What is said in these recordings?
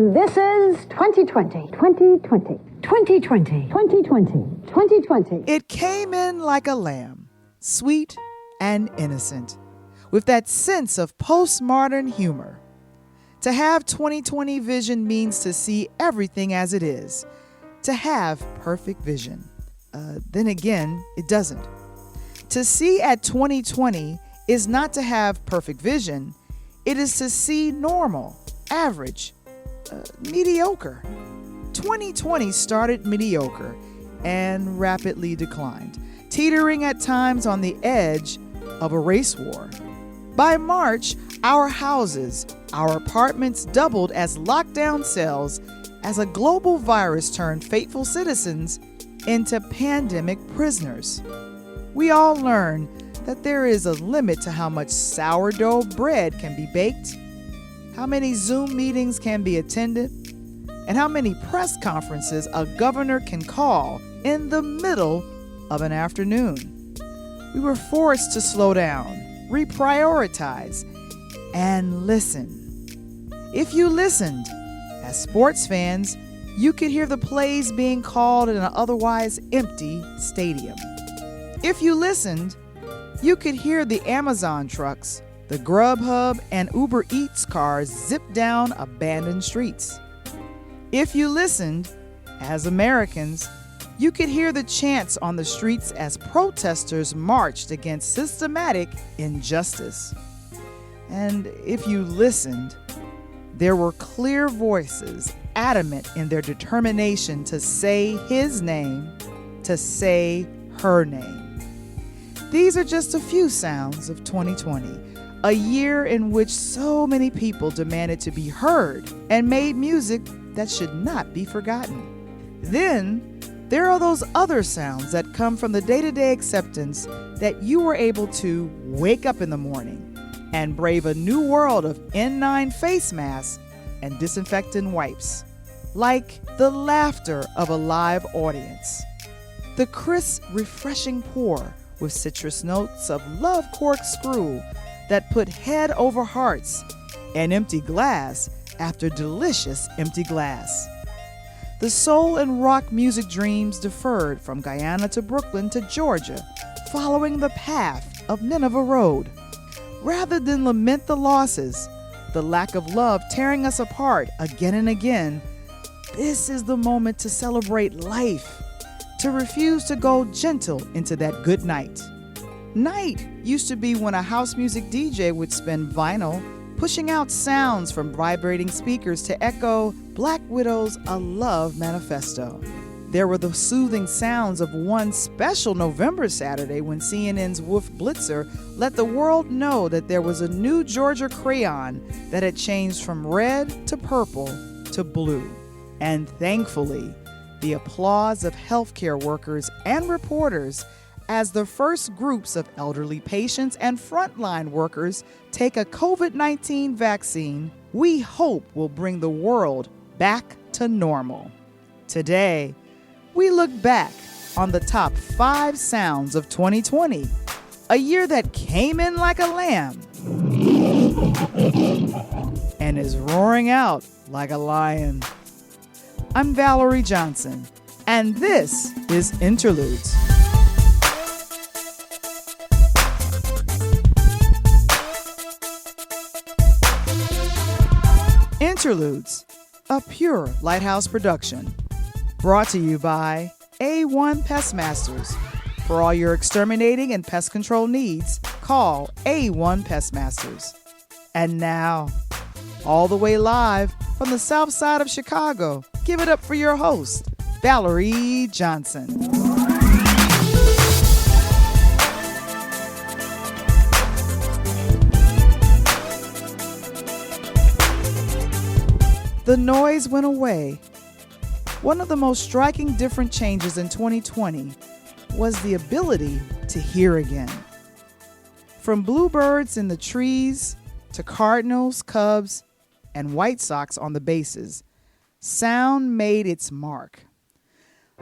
And this is 2020. 2020. 2020. 2020. 2020. It came in like a lamb, sweet and innocent, with that sense of postmodern humor. To have 2020 vision means to see everything as it is, to have perfect vision. Then again, it doesn't. To see at 2020 is not to have perfect vision. It is to see normal, average, mediocre. 2020 started mediocre and rapidly declined, teetering at times on the edge of a race war. By March, our houses, our apartments doubled as lockdown cells as a global virus turned faithful citizens into pandemic prisoners. We all learned that there is a limit to how much sourdough bread can be baked, how many Zoom meetings can be attended, and how many press conferences a governor can call in the middle of an afternoon. We were forced to slow down, reprioritize, and listen. If you listened, as sports fans, you could hear the plays being called in an otherwise empty stadium. If you listened, you could hear the Amazon trucks, the Grubhub and Uber Eats cars zip down abandoned streets. If you listened, as Americans, you could hear the chants on the streets as protesters marched against systematic injustice. And if you listened, there were clear voices adamant in their determination to say his name, to say her name. These are just a few sounds of 2020, a year in which so many people demanded to be heard and made music that should not be forgotten. Then there are those other sounds that come from the day-to-day acceptance that you were able to wake up in the morning and brave a new world of N95 face masks and disinfectant wipes, like the laughter of a live audience, the crisp, refreshing pour with citrus notes of love corkscrew that put head over hearts and empty glass after delicious empty glass. The soul and rock music dreams deferred from Guyana to Brooklyn to Georgia, following the path of Nineveh Road. Rather than lament the losses, the lack of love tearing us apart again and again, this is the moment to celebrate life, to refuse to go gentle into that good night. Night used to be when a house music DJ would spin vinyl, pushing out sounds from vibrating speakers to echo Black Widow's A Love Manifesto. There were the soothing sounds of one special November Saturday when CNN's Wolf Blitzer let the world know that there was a new Georgia crayon that had changed from red to purple to blue. And thankfully, the applause of healthcare workers and reporters as the first groups of elderly patients and frontline workers take a COVID-19 vaccine, we hope will bring the world back to normal. Today, we look back on the top 5 sounds of 2020, a year that came in like a lamb and is roaring out like a lion. I'm Valarie Johnson, and this is Interludes. Interludes, a pure Lighthouse production, brought to you by A1 Pest Masters. For all your exterminating and pest control needs, call A1 Pest Masters. And now, all the way live from the south side of Chicago, give it up for your host, Valarie Johnson. The noise went away. One of the most striking different changes in 2020 was the ability to hear again. From bluebirds in the trees to Cardinals, Cubs, and White Sox on the bases, sound made its mark.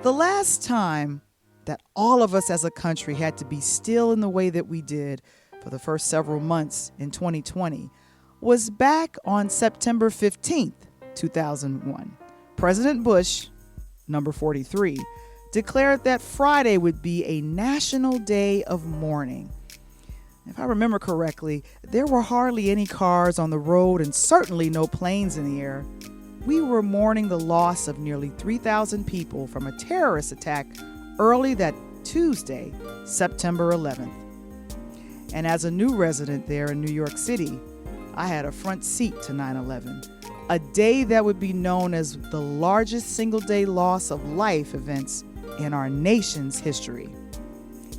The last time that all of us as a country had to be still in the way that we did for the first several months in 2020 was back on September 15th, 2001. President Bush, number 43, declared that Friday would be a national day of mourning. If I remember correctly, there were hardly any cars on the road and certainly no planes in the air. We were mourning the loss of nearly 3,000 people from a terrorist attack early that Tuesday, September 11th. And as a new resident there in New York City, I had a front seat to 9/11, a day that would be known as the largest single-day loss of life events in our nation's history.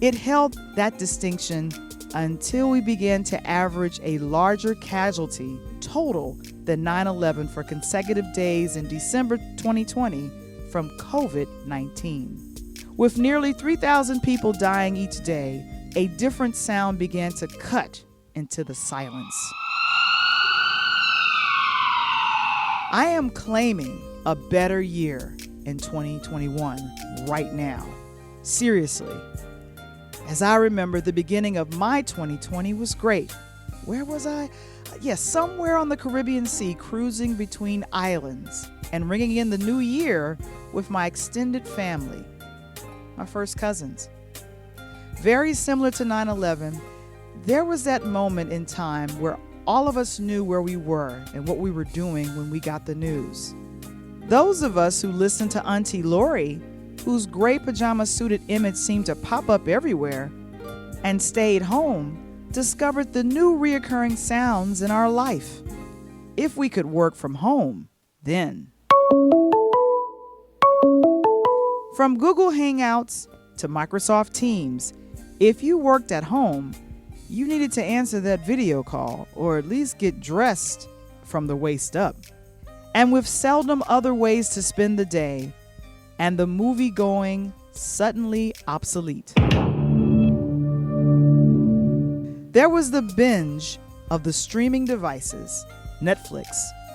It held that distinction until we began to average a larger casualty total than 9/11 for consecutive days in December 2020 from COVID-19. With nearly 3,000 people dying each day, a different sound began to cut into the silence. I am claiming a better year in 2021 right now. Seriously. As I remember, the beginning of my 2020 was great. Where was I? Yes, somewhere on the Caribbean Sea, cruising between islands and ringing in the new year with my extended family, my first cousins. Very similar to 9/11, there was that moment in time where all of us knew where we were and what we were doing when we got the news. Those of us who listened to Auntie Lori, whose gray pajama suited image seemed to pop up everywhere, and stayed home, discovered the new reoccurring sounds in our life. If we could work from home, then. From Google Hangouts to Microsoft Teams, if you worked at home, you needed to answer that video call or at least get dressed from the waist up. And with seldom other ways to spend the day, and the movie going suddenly obsolete. There was the binge of the streaming devices: Netflix,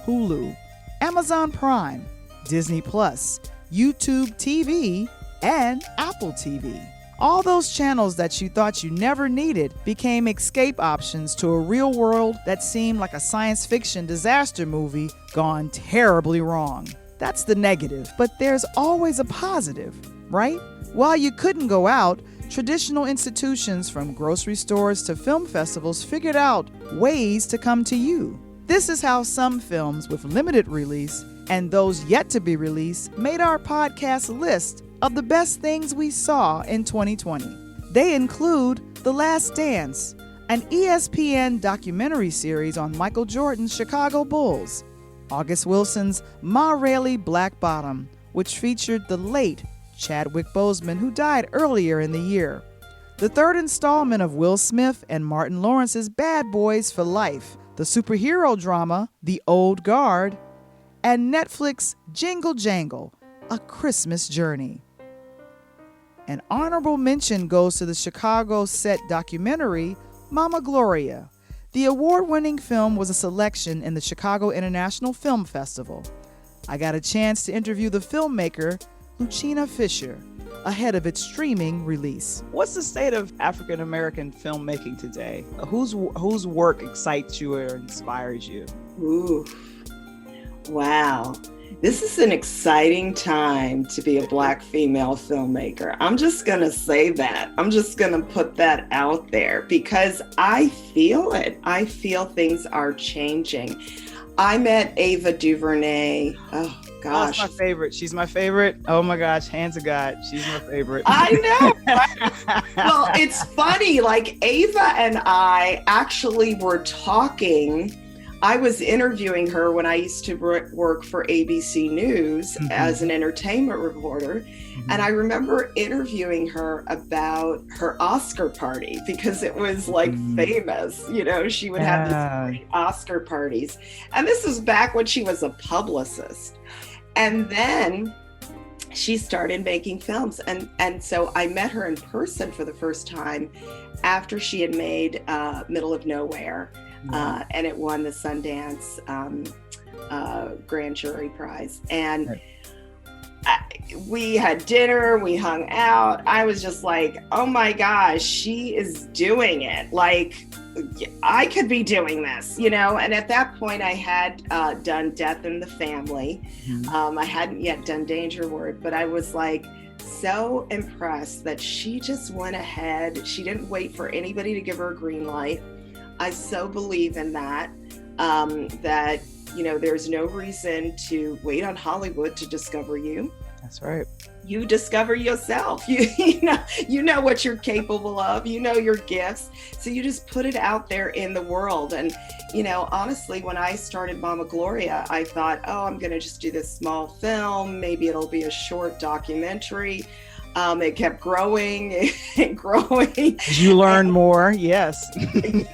Hulu, Amazon Prime, Disney Plus, YouTube TV, and Apple TV. All those channels that you thought you never needed became escape options to a real world that seemed like a science fiction disaster movie gone terribly wrong. That's the negative, but there's always a positive, right? While you couldn't go out, traditional institutions from grocery stores to film festivals figured out ways to come to you. This is how some films with limited release and those yet to be released made our podcast list of the best things we saw in 2020. They include The Last Dance, an ESPN documentary series on Michael Jordan's Chicago Bulls, August Wilson's Ma Rainey Black Bottom, which featured the late Chadwick Boseman, who died earlier in the year, the third installment of Will Smith and Martin Lawrence's Bad Boys for Life, the superhero drama The Old Guard, and Netflix Jingle Jangle, A Christmas Journey. An honorable mention goes to the Chicago set documentary Mama Gloria. The award-winning film was a selection in the Chicago International Film Festival. I got a chance to interview the filmmaker, Luchina Fisher, ahead of its streaming release. What's the state of African American filmmaking today? Whose work excites you or inspires you? Ooh, wow. This is an exciting time to be a Black female filmmaker. I'm just going to say that. I'm just going to put that out there because I feel it. I feel things are changing. I met Ava DuVernay. Oh, gosh. That's my favorite. She's my favorite. Oh, my gosh. Hands of God. She's my favorite. I know. Right? Well, it's funny. Like Ava and I actually were talking. I was interviewing her when I used to work for ABC News as an entertainment reporter. And I remember interviewing her about her Oscar party because it was like famous. You know, she would have these great Oscar parties. And this was back when she was a publicist. And then she started making films. And so I met her in person for the first time after she had made Middle of Nowhere. And it won the Sundance Grand Jury Prize. And we had dinner, we hung out. I was just like, oh my gosh, she is doing it. Like, I could be doing this, you know? And at that point I had done Death in the Family. I hadn't yet done Danger Word, but I was like so impressed that she just went ahead. She didn't wait for anybody to give her a green light. I so believe in that, that, you know, there's no reason to wait on Hollywood to discover you. That's right. You discover yourself. You know what you're capable of. You know your gifts. So you just put it out there in the world. And, you know, honestly, when I started Mama Gloria, I thought, oh, I'm going to just do this small film. Maybe it'll be a short documentary. It kept growing and growing. You learn more, yes.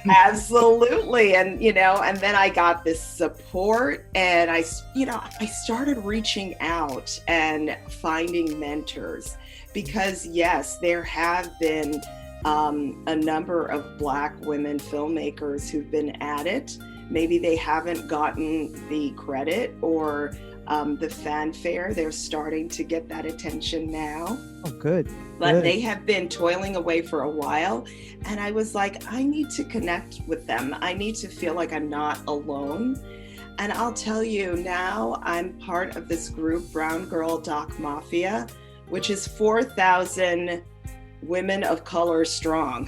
Absolutely. And, you know, and then I got this support, and I started reaching out and finding mentors, because yes, there have been a number of Black women filmmakers who've been at it. Maybe they haven't gotten the credit or the fanfare. They're starting to get that attention now. Oh, good. But they have been toiling away for a while. And I was like, I need to connect with them. I need to feel like I'm not alone. And I'll tell you now, I'm part of this group, Brown Girl Doc Mafia, which is 4,000 women of color strong,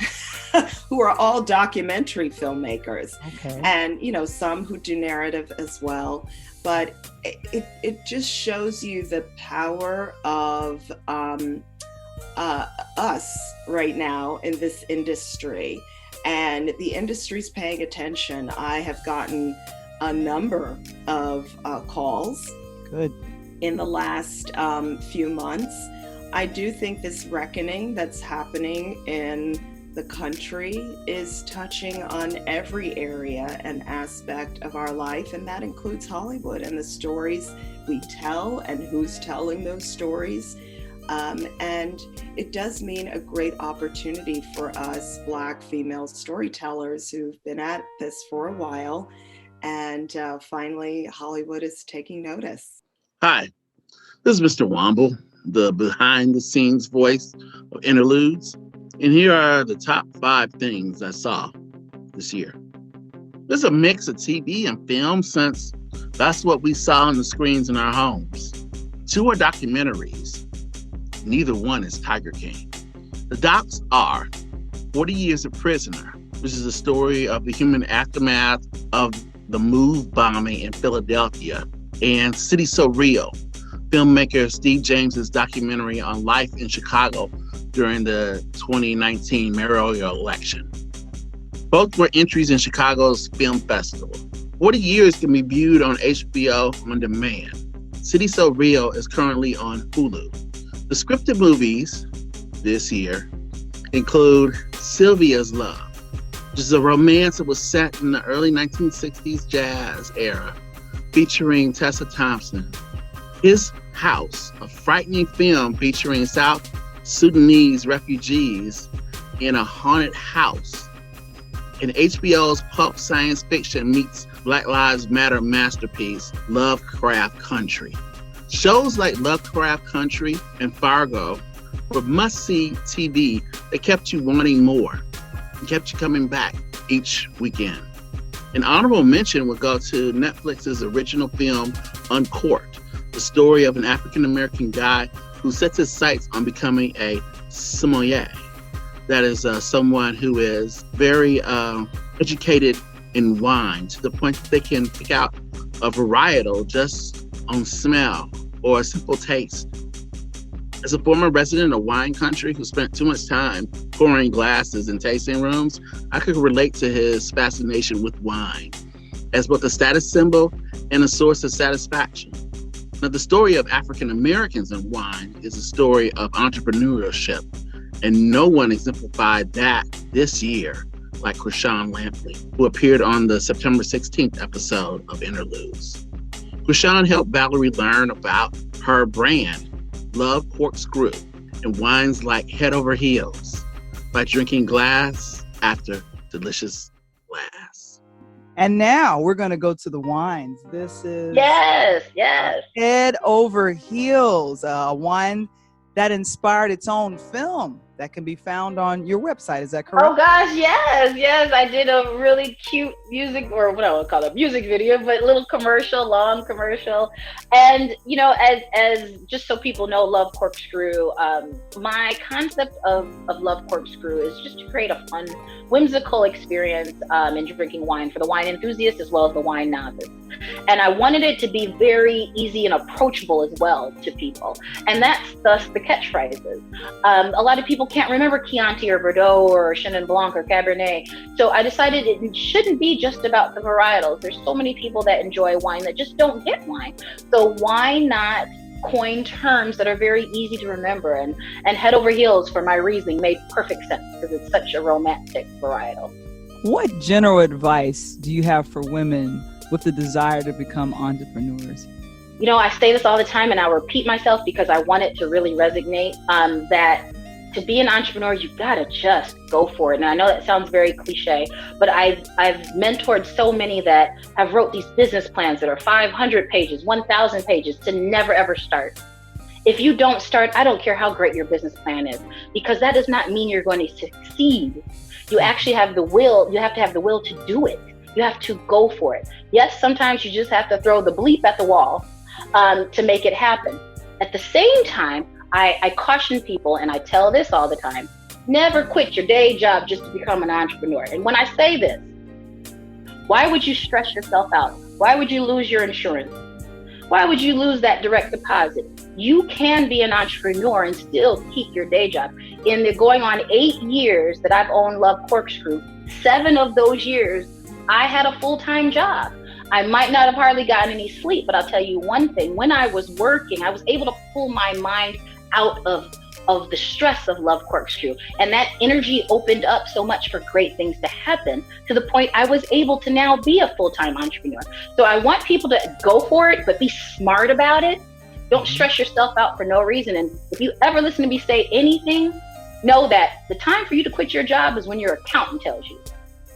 who are all documentary filmmakers. Okay. And, you know, some who do narrative as well. But it just shows you the power of us right now in this industry. And the industry's paying attention. I have gotten a number of calls in the last few months. I do think this reckoning that's happening in the country is touching on every area and aspect of our life, and that includes Hollywood and the stories we tell and who's telling those stories. And it does mean a great opportunity for us Black female storytellers who've been at this for a while, and finally Hollywood is taking notice. Hi, this is Mr. Womble, the behind the scenes voice of Interludes. And here are the top 5 things I saw this year. There's a mix of TV and film, since that's what we saw on the screens in our homes. 2 are documentaries. Neither one is Tiger King. The docs are 40 Years a Prisoner, which is the story of the human aftermath of the MOVE bombing in Philadelphia, and City So Real, filmmaker Steve James's documentary on life in Chicago during the 2019 mayoral election. Both were entries in Chicago's film festival. 40 Years can be viewed on HBO on demand. City So Real is currently on Hulu. The scripted movies this year include Sylvia's Love, which is a romance that was set in the early 1960s jazz era, featuring Tessa Thompson. His House, a frightening film featuring South Sudanese refugees in a haunted house. And HBO's pulp science fiction meets Black Lives Matter masterpiece, Lovecraft Country. Shows like Lovecraft Country and Fargo were must-see TV that kept you wanting more and kept you coming back each weekend. An honorable mention would go to Netflix's original film, Uncorked, the story of an African-American guy who sets his sights on becoming a sommelier. That is someone who is very educated in wine, to the point that they can pick out a varietal just on smell or a simple taste. As a former resident of wine country who spent too much time pouring glasses in tasting rooms, I could relate to his fascination with wine as both a status symbol and a source of satisfaction. Now, the story of African Americans in wine is a story of entrepreneurship, and no one exemplified that this year like Chrishon Lampley, who appeared on the September 16th episode of Interludes. Chrishon helped Valarie learn about her brand, Love Corkscrew, and wines like Head Over Heels, by drinking glass after delicious glass. And now we're going to go to the wines. This is Yes. Head Over Heels, a wine that inspired its own film that can be found on your website. Is that correct? Oh gosh, yes. I did a really cute music, or what I would call a music video, but little commercial, long commercial. And you know, as just so people know, Love Corkscrew. My concept of Love Corkscrew is just to create a fun, whimsical experience in drinking wine for the wine enthusiast as well as the wine novice. And I wanted it to be very easy and approachable as well to people. And that's thus the catchphrases. A lot of people can't remember Chianti or Bordeaux or Chenin Blanc or Cabernet. So I decided it shouldn't be just about the varietals. There's so many people that enjoy wine that just don't get wine. So why not coin terms that are very easy to remember? And Head Over Heels, for my reasoning, made perfect sense because it's such a romantic varietal. What general advice do you have for women with the desire to become entrepreneurs? You know, I say this all the time and I repeat myself because I want it to really resonate, that to be an entrepreneur, you've got to just go for it. And I know that sounds very cliche, but I've mentored so many that have wrote these business plans that are 500 pages, 1,000 pages to never ever start. If you don't start, I don't care how great your business plan is, because that does not mean you're going to succeed. You actually have the will. You have to have the will to do it. You have to go for it. Yes, sometimes you just have to throw the bleep at the wall to make it happen. At the same time, I caution people, and I tell this all the time, never quit your day job just to become an entrepreneur. And when I say this, why would you stress yourself out? Why would you lose your insurance? Why would you lose that direct deposit? You can be an entrepreneur and still keep your day job. In the going on 8 years that I've owned Love Corkscrew, 7 of those years, I had a full-time job. I might not have hardly gotten any sleep, but I'll tell you one thing. When I was working, I was able to pull my mind out of the stress of Love Corkscrew. And that energy opened up so much for great things to happen, to the point I was able to now be a full-time entrepreneur. So I want people to go for it, but be smart about it. Don't stress yourself out for no reason. And if you ever listen to me say anything, know that the time for you to quit your job is when your accountant tells you.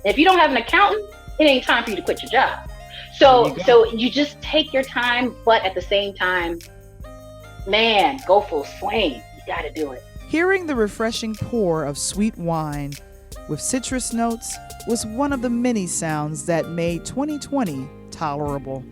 And if you don't have an accountant, it ain't time for you to quit your job. So you just take your time, but at the same time, man, go full swing. You got to do it. Hearing the refreshing pour of sweet wine with citrus notes was one of the many sounds that made 2020 tolerable.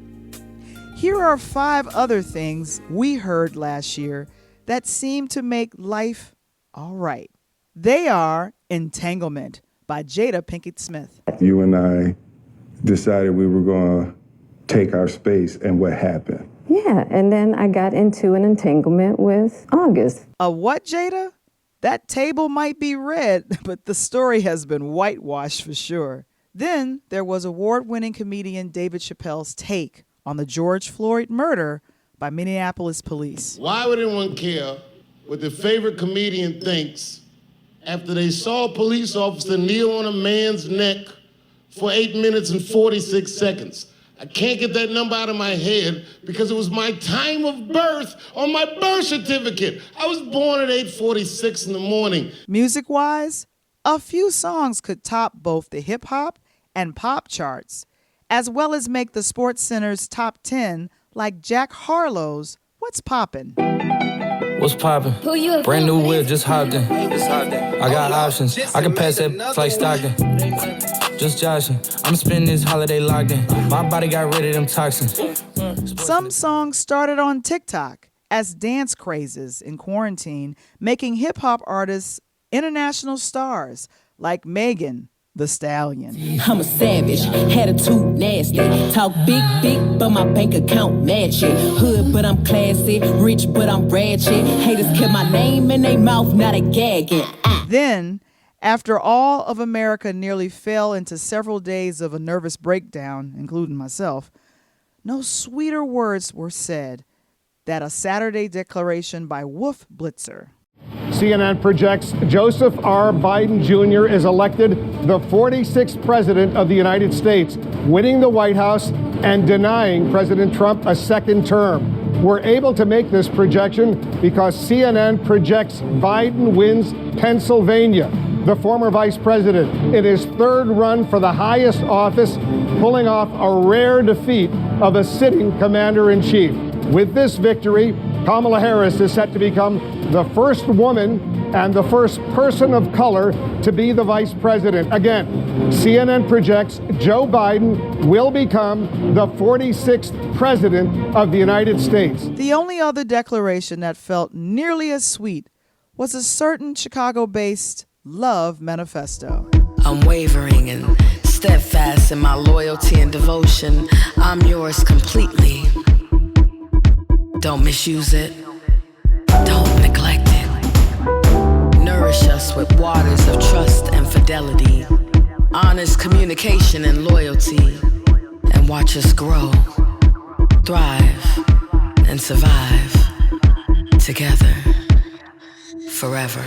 Here are 5 other things we heard last year that seemed to make life all right. They are Entanglement by Jada Pinkett Smith. You and I decided we were going to take our space, and what happened? Yeah, and then I got into an entanglement with August. A what, Jada? That table might be red, but the story has been whitewashed for sure. Then there was award-winning comedian David Chappelle's take on the George Floyd murder by Minneapolis police. Why would anyone care what their favorite comedian thinks after they saw a police officer kneel on a man's neck for 8 minutes and 46 seconds? I can't get that number out of my head because it was my time of birth on my birth certificate. I was born at 8:46 in the morning. Music-wise, a few songs could top both the hip-hop and pop charts, as well as make the SportsCenter's top 10, like Jack Harlow's What's Poppin'? What's poppin'? Brand new whip, just hopped in. I got options. I can pass that like Stockton. Just joshing. I'm spending this holiday locked in. My body got rid of them toxins. Some songs started on TikTok as dance crazes in quarantine, making hip-hop artists international stars like Megan Thee Stallion. I'm a savage, attitude nasty. Talk big, but my bank account match it. Hood, but I'm classy. Rich, but I'm ratchet. Haters kept my name in their mouth, not a gagging. Then, after all of America nearly fell into several days of a nervous breakdown, including myself, no sweeter words were said than a Saturday declaration by Wolf Blitzer. CNN projects Joseph R. Biden Jr. is elected the 46th president of the United States, winning the White House and denying President Trump a second term. We're able to make this projection because CNN projects Biden wins Pennsylvania. The former vice president, in his 3rd run for the highest office, pulling off a rare defeat of a sitting commander-in-chief. With this victory, Kamala Harris is set to become the first woman and the first person of color to be the vice president. Again, CNN projects Joe Biden will become the 46th president of the United States. The only other declaration that felt nearly as sweet was a certain Chicago-based Love Manifesto. I'm wavering and steadfast in my loyalty and devotion. I'm yours completely. Don't misuse it. Don't neglect it. Nourish us with waters of trust and fidelity. Honest communication and loyalty. And watch us grow, thrive, and survive together forever.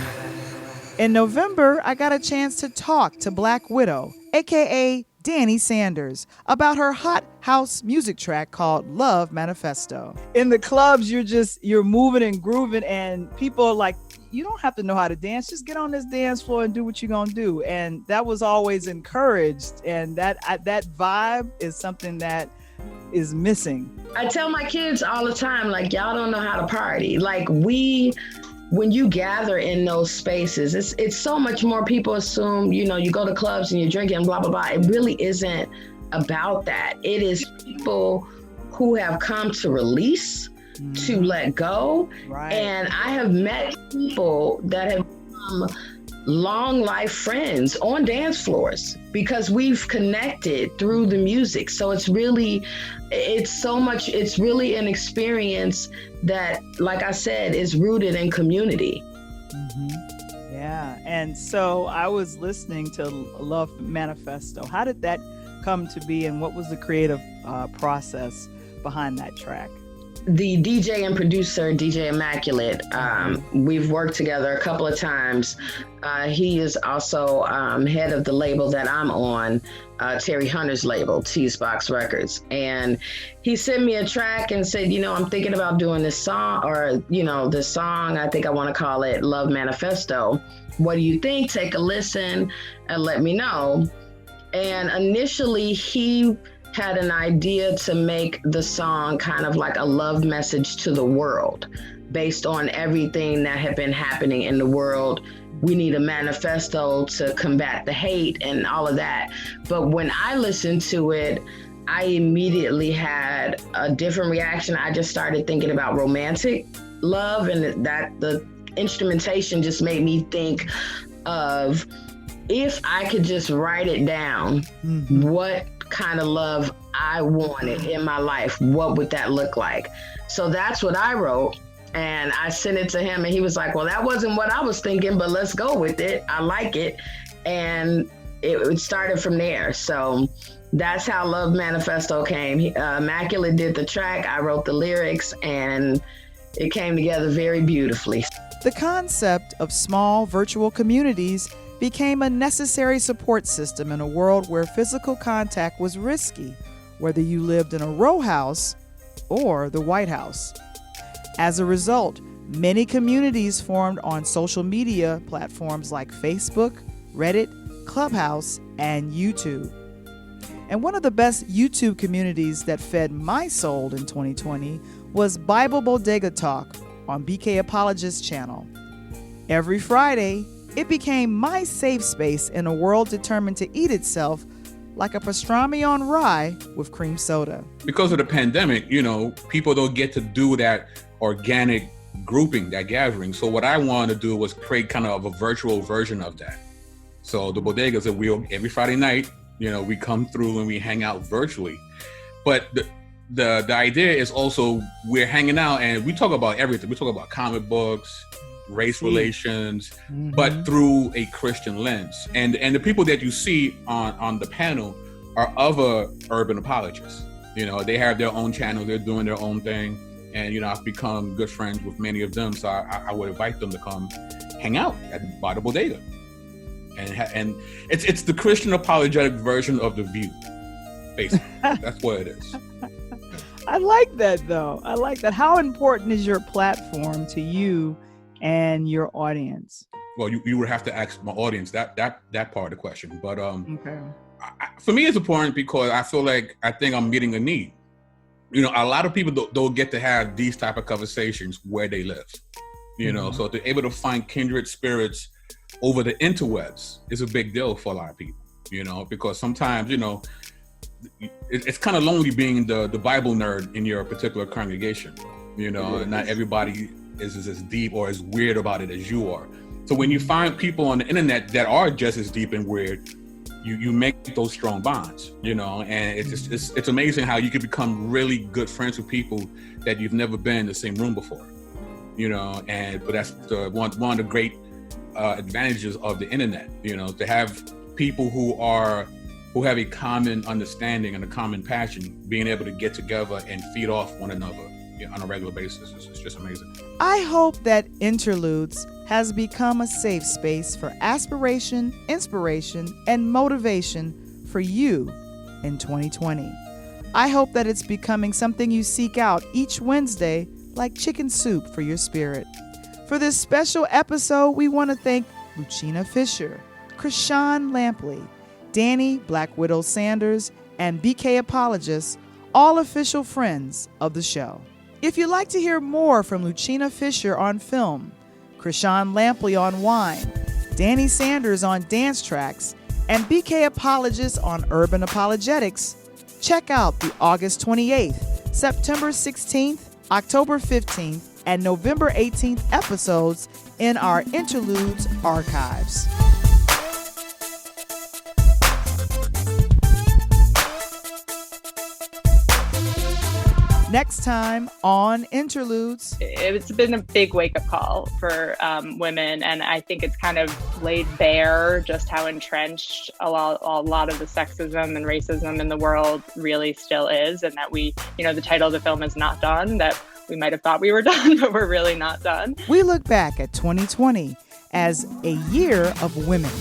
In November, I got a chance to talk to Black Widow, aka Danie Sanders, about her hot house music track called Love Manifesto. In the clubs, you're moving and grooving, and people are like, you don't have to know how to dance, just get on this dance floor and do what you're gonna do. And that was always encouraged, and that vibe is something that is missing. I tell my kids all the time, like, y'all don't know how to party. Like, when you gather in those spaces, it's so much more. People assume, you go to clubs and you're drinking, blah, blah, blah. It really isn't about that. It is people who have come to release, to let go. Right. And I have met people that have become long life friends on dance floors because we've connected through the music. So it's really an experience that, like I said, is rooted in community. Mm-hmm. Yeah. And so I was listening to Love Manifesto. How did that come to be, and what was the creative process behind that track? The DJ and producer, DJ Immaculate, we've worked together a couple of times. He is also head of the label that I'm on, Terry Hunter's label, Teasbox Records. And he sent me a track and said, I'm thinking about doing this song, or, this song, I think I want to call it Love Manifesto. What do you think? Take a listen and let me know. And initially he had an idea to make the song kind of like a love message to the world based on everything that had been happening in the world. We need a manifesto to combat the hate and all of that. But when I listened to it, I immediately had a different reaction. I just started thinking about romantic love, and that the instrumentation just made me think of, if I could just write it down, what kind of love I wanted in my life, what would that look like? So that's what I wrote, and I sent it to him, and he was like, well, that wasn't what I was thinking, but let's go with it. I like it. And it started from there. So that's how Love Manifesto came. Immaculate did the track, I wrote the lyrics, and it came together very beautifully. The concept of small virtual communities became a necessary support system in a world where physical contact was risky, whether you lived in a row house or the White House. As a result, many communities formed on social media platforms like Facebook, Reddit, Clubhouse, and YouTube. And one of the best YouTube communities that fed my soul in 2020 was Bible Bodega Talk on BK Apologist channel. Every Friday, it became my safe space in a world determined to eat itself like a pastrami on rye with cream soda. Because of the pandemic, people don't get to do that organic grouping, that gathering. So what I wanted to do was create kind of a virtual version of that. So the bodegas that every Friday night, we come through and we hang out virtually. But the idea is also we're hanging out and we talk about everything. We talk about comic books, race relations, but through a Christian lens. And the people that you see on the panel are other urban apologists. They have their own channel, they're doing their own thing. And, I've become good friends with many of them. So I would invite them to come hang out by the bodega. And it's the Christian apologetic version of The View, basically. That's what it is. I like that, though. I like that. How important is your platform to you and your audience? Well, you would have to ask my audience that part of the question. But okay. For me, it's important because I think I'm meeting a need. You know, a lot of people don't get to have these type of conversations where they live. You know, so to be able to find kindred spirits over the interwebs is a big deal for a lot of people. You know, because sometimes, you know, it's kind of lonely being the Bible nerd in your particular congregation. You know, not everybody is as deep or as weird about it as you are. So when you find people on the internet that are just as deep and weird, you make those strong bonds, you know, and it's amazing how you can become really good friends with people that you've never been in the same room before, you know, but that's one of the great advantages of the internet, you know, to have people who have a common understanding and a common passion, being able to get together and feed off one another on a regular basis. It's just amazing. I hope that Interludes has become a safe space for aspiration, inspiration, and motivation for you in 2020. I hope that it's becoming something you seek out each Wednesday like chicken soup for your spirit. For this special episode, we want to thank Luchina Fisher, Chrishon Lampley, Danie Black Widow Sanders, and BK Apologist, all official friends of the show. If you'd like to hear more from Luchina Fisher on film, Chrishon Lampley on wine, Danie Sanders on dance tracks, and BK Apologist on urban apologetics, check out the August 28th, September 16th, October 15th, and November 18th episodes in our Interludes archives. Next time on Interludes. It's been a big wake-up call for women, and I think it's kind of laid bare just how entrenched a lot of the sexism and racism in the world really still is, and that we, you know, the title of the film is Not Done, that we might have thought we were done, but we're really not done. We look back at 2020 as a year of women,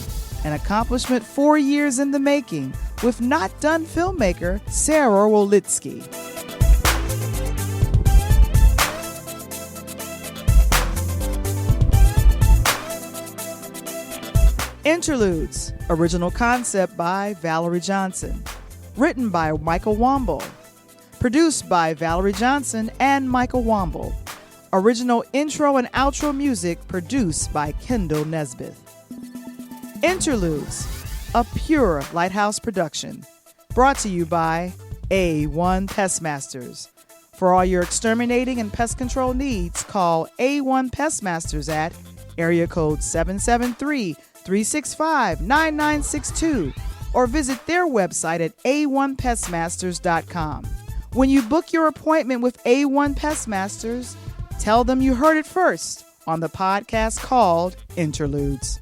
an accomplishment 4 years in the making with Not Done filmmaker Sarah Wolitsky. Interludes, original concept by Valarie Johnson, written by Michael Womble, produced by Valarie Johnson and Michael Womble, original intro and outro music produced by Kendall Nesbitt. Interludes, a pure Lighthouse production, brought to you by A1 Pestmasters. For all your exterminating and pest control needs, call A1 Pestmasters at area code 773-365-9962 or visit their website at a1pestmasters.com. When you book your appointment with A1 Pestmasters, tell them you heard it first on the podcast called Interludes.